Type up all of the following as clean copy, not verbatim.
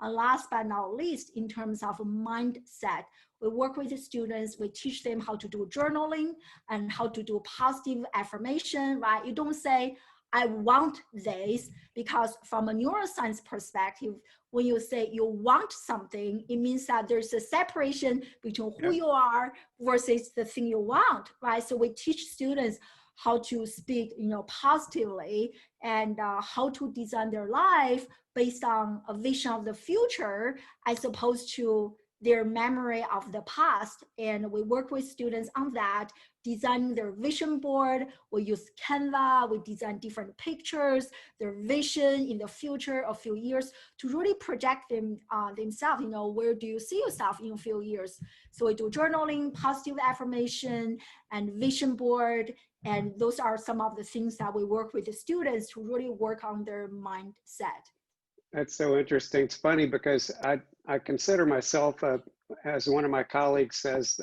And last but not least, in terms of mindset, we work with the students, we teach them how to do journaling and how to do positive affirmation, right? You don't say, I want this, because from a neuroscience perspective, when you say you want something, it means that there's a separation between who you are versus the thing you want, right? So we teach students how to speak, positively, and how to design their life based on a vision of the future as opposed to their memory of the past. And we work with students on that, designing their vision board. We use Canva, we design different pictures, their vision in the future, a few years, to really project themselves, where do you see yourself in a few years? So we do journaling, positive affirmation, and vision board. And those are some of the things that we work with the students to really work on their mindset. That's so interesting. It's funny because I consider myself, as one of my colleagues says,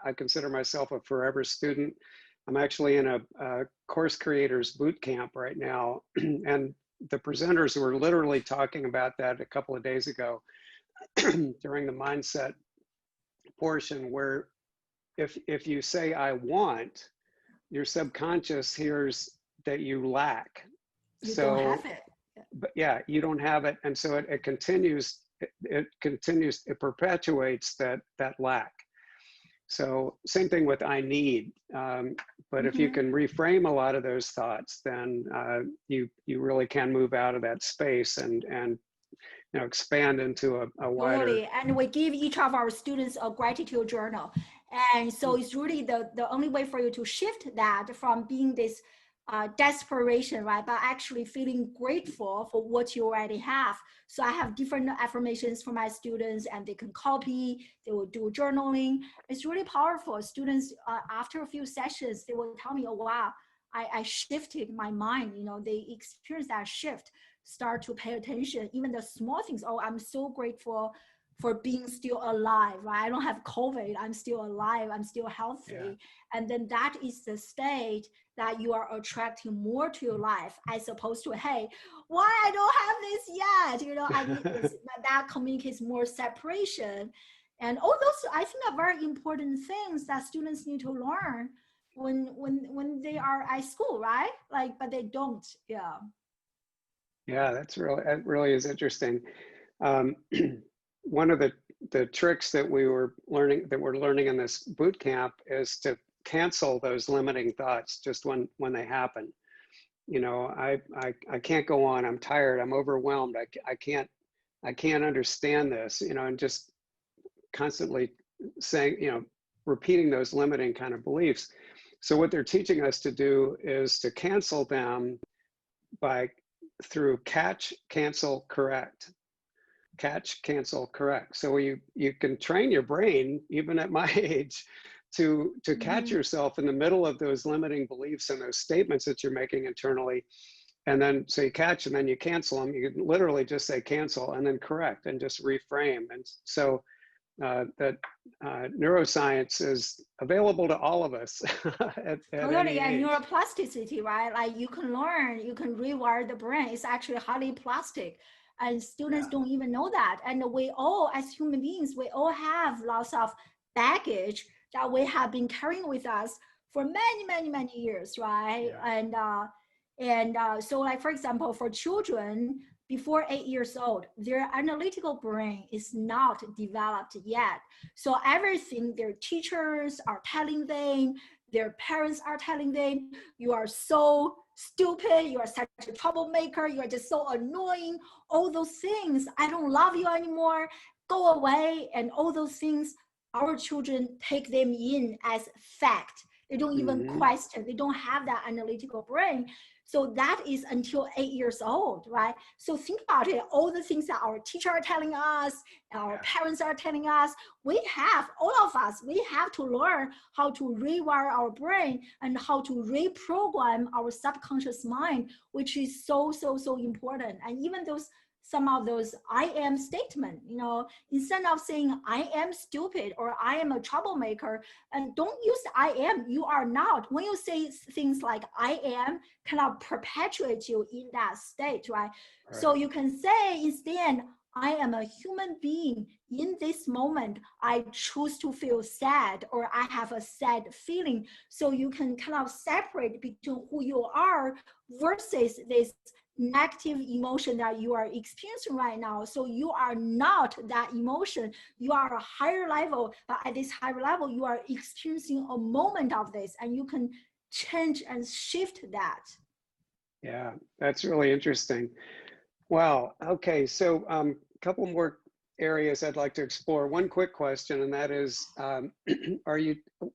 I consider myself a forever student. I'm actually in a course creators boot camp right now. And the presenters were literally talking about that a couple of days ago during the mindset portion, where if you say, I want, your subconscious hears that you lack. You don't have it. But yeah, you don't have it. And so it continues, it perpetuates that lack. So same thing with I need, but if you can reframe a lot of those thoughts, then you really can move out of that space and expand into a wider. Totally. And we give each of our students a gratitude journal. And so it's really the only way for you to shift that from being this desperation, right? But actually feeling grateful for what you already have. So I have different affirmations for my students, and they can copy, they will do journaling. It's really powerful. Students, after a few sessions, they will tell me, oh, wow, I shifted my mind. They experience that shift, start to pay attention, even the small things. Oh, I'm so grateful for being still alive, right? I don't have COVID, I'm still alive, I'm still healthy. Yeah. And then that is the state that you are attracting more to your life, as opposed to, hey, why I don't have this yet? I need this. That communicates more separation. And all those, I think, are very important things that students need to learn when they are at school, right? But they don't, yeah. Yeah, that really is interesting. One of the tricks that we're learning in this boot camp is to cancel those limiting thoughts just when they happen. I can't go on. I'm tired. I'm overwhelmed. I can't understand this. And just constantly saying, repeating those limiting kind of beliefs. So what they're teaching us to do is to cancel them through catch, cancel, correct. Catch, cancel, correct. So you can train your brain, even at my age, to catch yourself in the middle of those limiting beliefs and those statements that you're making internally. And then, so you catch and then you cancel them. You can literally just say cancel and then correct and just reframe. And so that neuroscience is available to all of us. Totally, and neuroplasticity, right? Like you can learn, you can rewire the brain. It's actually highly plastic. And students don't even know that. And we all, as human beings, we all have lots of baggage that we have been carrying with us for many, many, many years, right? Yeah. So like, for example, for children before 8 years old, their analytical brain is not developed yet. So everything their teachers are telling them, their parents are telling them, you are so stupid, you are such a troublemaker, you are just so annoying, all those things, I don't love you anymore, go away, and all those things, our children take them in as fact. They don't even question, they don't have that analytical brain. So that is until 8 years old, right? So think about it, all the things that our teachers are telling us, our parents are telling us, all of us, we have to learn how to rewire our brain and how to reprogram our subconscious mind, which is so, so, so important. And even some of those I am statement, instead of saying I am stupid or I am a troublemaker, and don't use I am, you are not. When you say things like I am, kind of perpetuate you in that state, right? So you can say instead, I am a human being. In this moment, I choose to feel sad, or I have a sad feeling. So you can kind of separate between who you are versus this negative emotion that you are experiencing right now. So you are not that emotion. You are a higher level, but at this higher level, you are experiencing a moment of this, and you can change and shift that. Yeah, that's really interesting. Wow. Okay. So a couple more areas I'd like to explore. One quick question, and that is,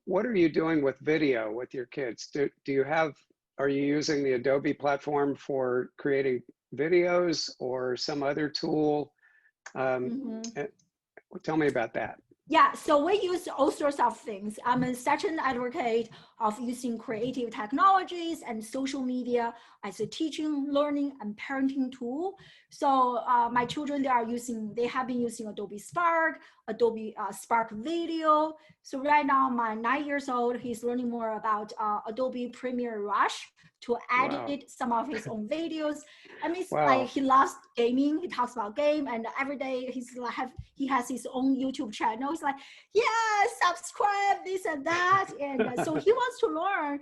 what are you doing with video with your kids? Are you using the Adobe platform for creating videos or some other tool? Tell me about that. Yeah, so we use all sorts of things. I'm such an advocate of using creative technologies and social media as a teaching, learning, and parenting tool. So my children, they have been using Adobe Spark, Adobe Spark Video. So right now, my 9 years old, he's learning more about Adobe Premiere Rush to edit some of his own videos. I mean, like he loves gaming. He talks about game, and every day he has his own YouTube channel. He's like, yeah, subscribe this and that, and so he wants to learn.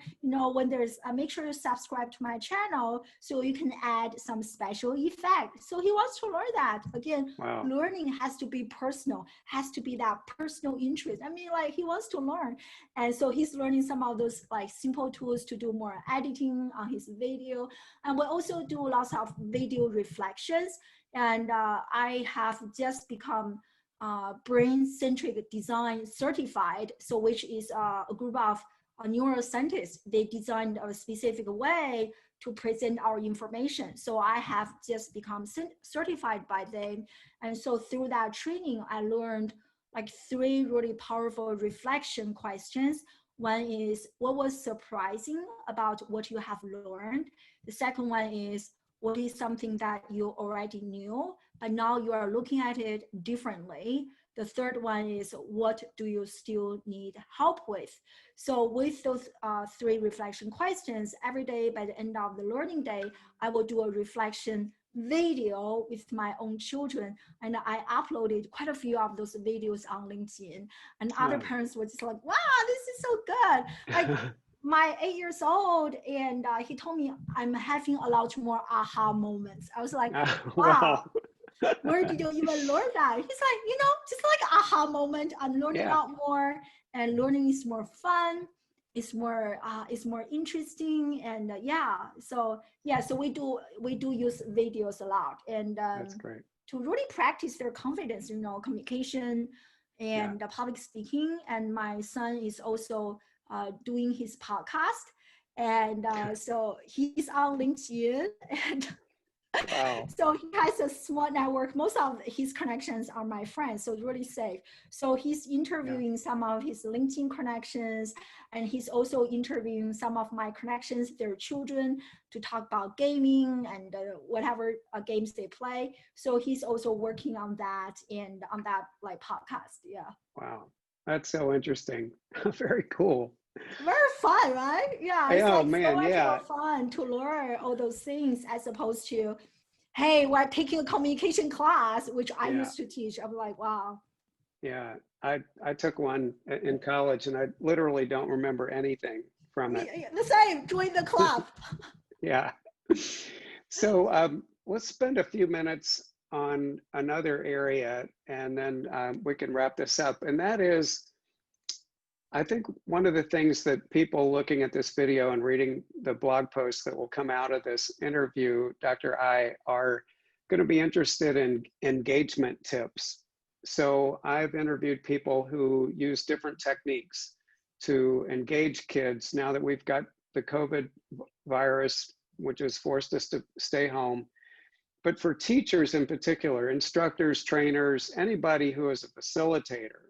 When there's make sure you subscribe to my channel so you can add some special effect. So he wants to learn that. Again, learning has to be personal, has to be that personal interest. I mean, like he wants to learn, and so he's learning some of those like simple tools to do more editing on his video. And we also do lots of video reflections. And I have just become brain-centric design certified, so which is a group of neuroscientists. They designed a specific way to present our information. So I have just become certified by them. And so through that training, I learned like 3 really powerful reflection questions. One is, what was surprising about what you have learned? The second one is, what is something that you already knew, but now you are looking at it differently? The third one is, what do you still need help with? So with those 3 reflection questions, every day by the end of the learning day, I will do a reflection video with my own children, and I uploaded quite a few of those videos on LinkedIn, and other parents were just like, wow, this is so good. Like my 8 years old, and he told me I'm having a lot more aha moments. I was like, wow. Where did you even learn that? He's like, just like aha moment. I'm learning a lot more, and learning is more fun. It's more interesting, and so we do use videos a lot, and That's great. to really practice their confidence, communication and public speaking. And my son is also doing his podcast, and so he's on LinkedIn, and so he has a small network. Most of his connections are my friends, so it's really safe. So he's interviewing some of his LinkedIn connections, and he's also interviewing some of my connections, their children, to talk about gaming and whatever games they play. So he's also working on that, and on that like podcast. Yeah. Wow, that's so interesting. Very cool. Very fun, right? Yeah, it's so much more fun to learn all those things as opposed to, hey, we're taking a communication class, which I used to teach. I'm like, wow. Yeah, I took one in college, and I literally don't remember anything from it. The same, join the club. Yeah. So let's spend a few minutes on another area, and then we can wrap this up. And that is, I think one of the things that people looking at this video and reading the blog posts that will come out of this interview, Dr. I, are going to be interested in engagement tips. So I've interviewed people who use different techniques to engage kids now that we've got the COVID virus, which has forced us to stay home. But for teachers in particular, instructors, trainers, anybody who is a facilitator,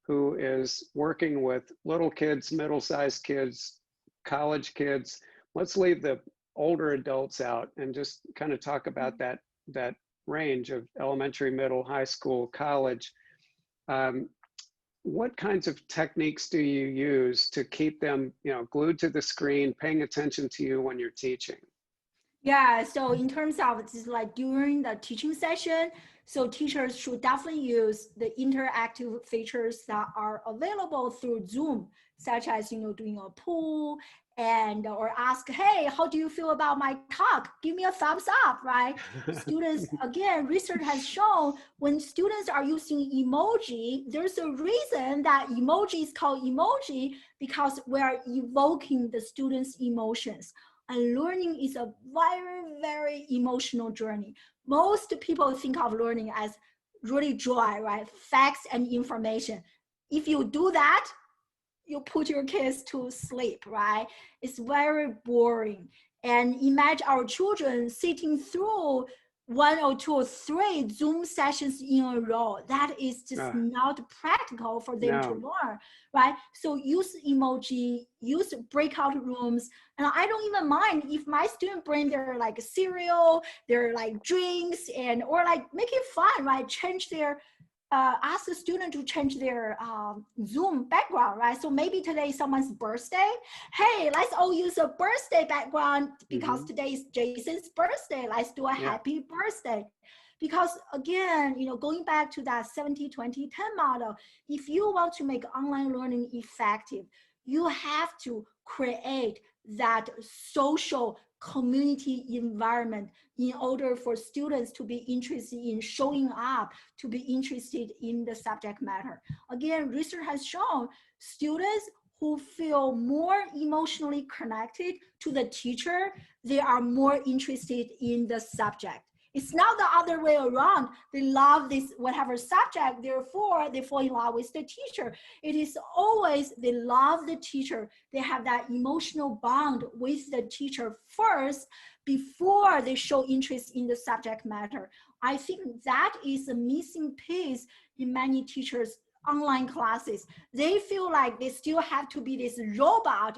who is working with little kids, middle-sized kids, college kids. Let's leave the older adults out and just kind of talk about that range of elementary, middle, high school, college. What kinds of techniques do you use to keep them, glued to the screen, paying attention to you when you're teaching? Yeah, so in terms of just like during the teaching session, so teachers should definitely use the interactive features that are available through Zoom, such as, doing a poll and or ask, hey, how do you feel about my talk? Give me a thumbs up, right? Students, again, research has shown when students are using emoji, there's a reason that emoji is called emoji because we're evoking the students' emotions. And learning is a very, very emotional journey. Most people think of learning as really dry, right? Facts and information. If you do that, you put your kids to sleep, right? It's very boring. And imagine our children sitting through 1 or 2 or 3 Zoom sessions in a row. That is just not practical for them to No. learn, right? So use emoji, use breakout rooms. And I don't even mind if my student bring their like cereal, their like drinks, and or like make it fun, right? Change their ask the student to change their Zoom background, right? So maybe today is someone's birthday. Hey, let's all use a birthday background because today is Jason's birthday. Let's do a happy birthday. Because again, going back to that 70-20-10 model, if you want to make online learning effective, you have to create that social community environment in order for students to be interested in showing up, to be interested in the subject matter. Again, research has shown students who feel more emotionally connected to the teacher, they are more interested in the subject. It's not the other way around. They love this whatever subject, therefore they fall in love with the teacher. It is always they love the teacher. They have that emotional bond with the teacher first before they show interest in the subject matter. I think that is a missing piece in many teachers' online classes. They feel like they still have to be this robot,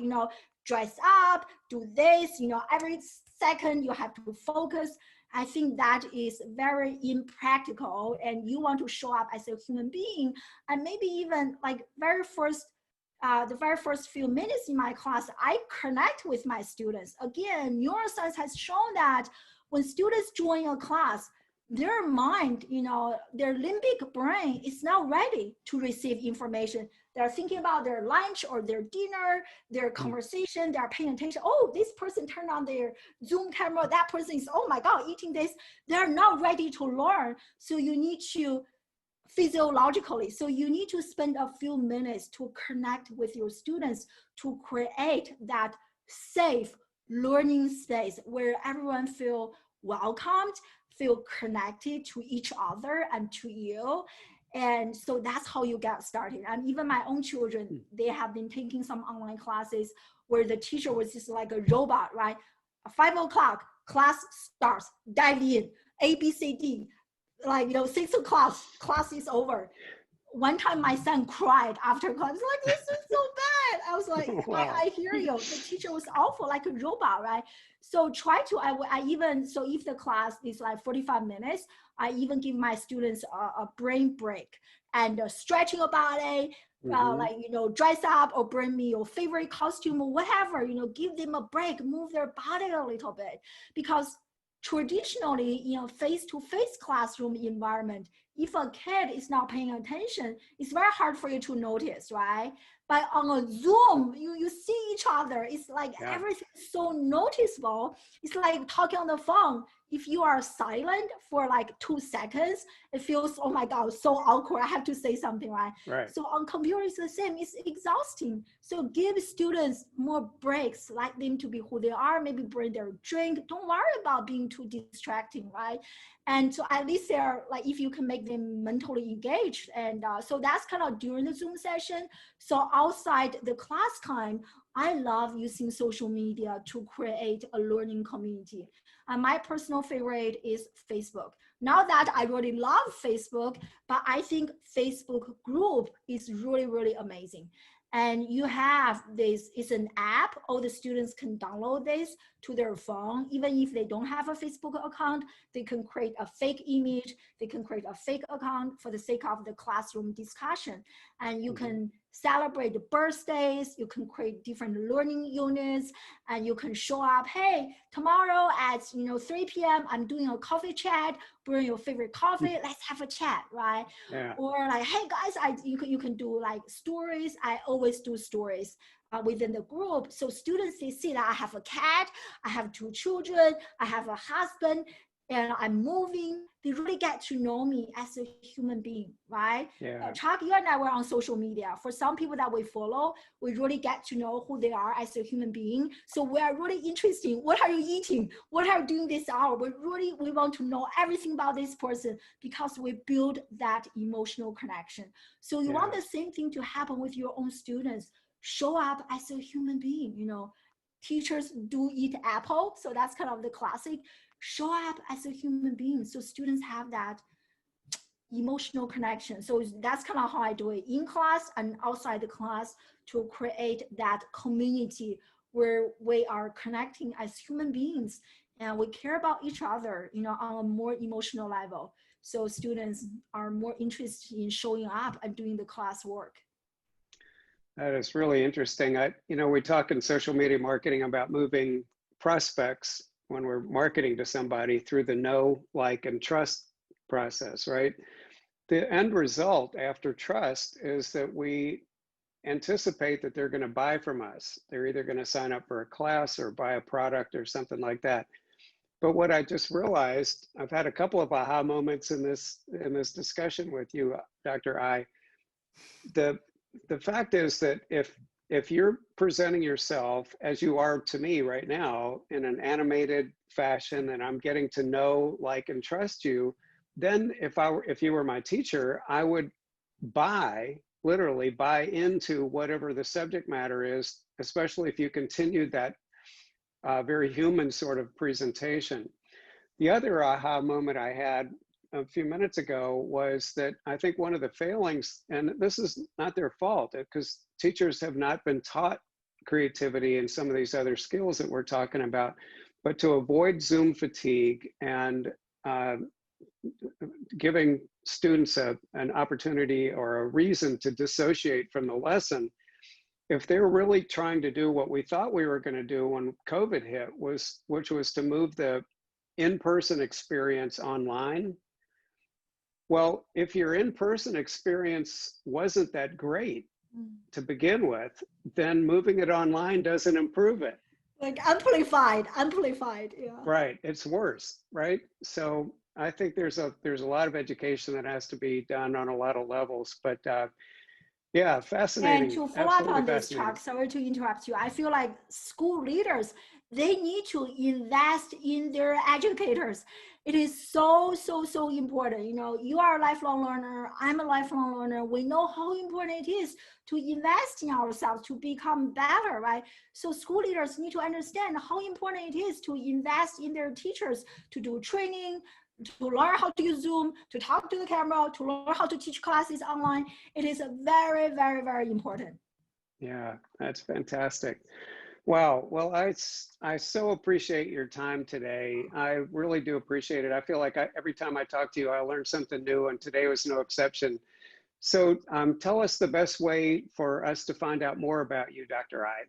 dress up, do this, every second you have to focus. I think that is very impractical, and you want to show up as a human being. And maybe even like the very first few minutes in my class, I connect with my students. Again, neuroscience has shown that when students join a class, their mind, their limbic brain is now ready to receive information. They're thinking about their lunch or their dinner, their conversation, they're paying attention. Oh, this person turned on their Zoom camera. That person is, oh my God, eating this. They're not ready to learn. So you need to physiologically. So you need to spend a few minutes to connect with your students to create that safe learning space where everyone feel welcomed, feel connected to each other and to you. And so that's how you get started. And even my own children, they have been taking some online classes where the teacher was just like a robot, right? 5 o'clock, class starts, dive in, A, B, C, D. Like, 6 o'clock, class is over. One time my son cried after class, like, this is so bad. I was like, Wow. I hear you. The teacher was awful, like a robot, right? So so if the class is like 45 minutes, I even give my students a brain break and stretching your body, dress up or bring me your favorite costume or whatever, give them a break, move their body a little bit. Because traditionally, face-to-face classroom environment, if a kid is not paying attention, it's very hard for you to notice, right? But on a Zoom, you see each other. It's like everything is so noticeable. It's like talking on the phone. If you are silent for like 2 seconds, it feels, oh my God, so awkward. I have to say something, right? Right. So on computer, it's the same. It's exhausting. So give students more breaks, like them to be who they are, maybe bring their drink. Don't worry about being too distracting, right? And so at least they're like, if you can make them mentally engaged. And so that's kind of during the Zoom session. So outside the class time, I love using social media to create a learning community. And my personal favorite is Facebook. Not that I really love Facebook, but I think Facebook group is really, really amazing. And you have this, it's an app, all the students can download this to their phone. Even if they don't have a Facebook account, they can create a fake image, they can create a fake account for the sake of the classroom discussion. And you can celebrate birthdays, you can create different learning units, and you can show up, hey, tomorrow at 3 p.m. I'm doing a coffee chat, bring your favorite coffee, let's have a chat, right? Yeah. Or like, hey guys, you can do like stories. I always do stories within the group. So students, they see that I have a cat, I have 2 children, I have a husband, and I'm moving. They really get to know me as a human being, right? Yeah. Chuck, you and I were on social media. For some people that we follow, we really get to know who they are as a human being. So we are really interested in what are you eating? What are you doing this hour? We want to know everything about this person because we build that emotional connection. So you want the same thing to happen with your own students. Show up as a human being. Teachers do eat apple, so that's kind of the classic. Show up as a human being so students have that emotional connection. So that's kind of how I do it in class and outside the class, to create that community where we are connecting as human beings and we care about each other, on a more emotional level. So students are more interested in showing up and doing the class work. That is really interesting. We talk in social media marketing about moving prospects when we're marketing to somebody through the know, like, and trust process, right? The end result after trust is that we anticipate that they're going to buy from us. They're either going to sign up for a class or buy a product or something like that. But what I just realized, I've had a couple of aha moments in this discussion with you, Dr. I. The fact is that if you're presenting yourself as you are to me right now in an animated fashion, and I'm getting to know, like, and trust you, then if you were my teacher, I would literally buy into whatever the subject matter is, especially if you continued that very human sort of presentation. The other aha moment I had a few minutes ago was that I think one of the failings, and this is not their fault, because teachers have not been taught creativity and some of these other skills that we're talking about, but to avoid Zoom fatigue and giving students an opportunity or a reason to dissociate from the lesson, if they're really trying to do what we thought we were going to do when COVID hit, which was to move the in-person experience online. Well, if your in-person experience wasn't that great to begin with, then moving it online doesn't improve it. Like amplified, yeah. Right, it's worse, right? So I think there's a lot of education that has to be done on a lot of levels, but yeah, fascinating. And to follow up on this, Chuck, sorry to interrupt you. I feel like school leaders, they need to invest in their educators. It is so important. You are a lifelong learner. I'm a lifelong learner. We know how important it is to invest in ourselves to become better, right? So school leaders need to understand how important it is to invest in their teachers, to do training, to learn how to use Zoom, to talk to the camera, to learn how to teach classes online. It is very, very, very important. Yeah, that's fantastic. Wow. Well, I so appreciate your time today. I really do appreciate it. I feel like every time I talk to you, I learn something new, and today was no exception. So tell us the best way for us to find out more about you, Dr. I.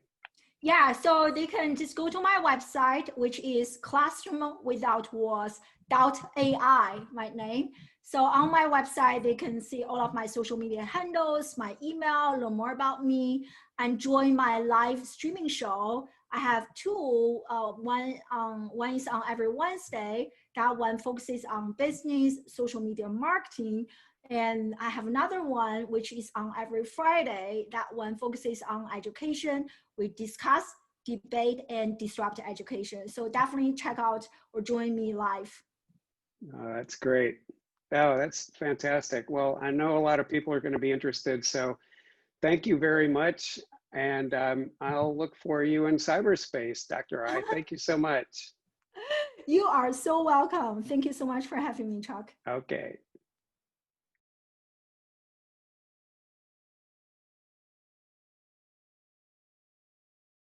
Yeah, so they can just go to my website, which is classroomwithoutwalls.ai, my name. So on my website, they can see all of my social media handles, my email, learn more about me, and join my live streaming show. I have 2, one is on every Wednesday. That one focuses on business, social media marketing. And I have another one, which is on every Friday. That one focuses on education. We discuss, debate, and disrupt education. So definitely check out or join me live. Oh, that's great. Oh, that's fantastic. Well, I know a lot of people are going to be interested. So thank you very much. And I'll look for you in cyberspace, Dr. I. Thank you so much. You are so welcome. Thank you so much for having me, Chuck. Okay.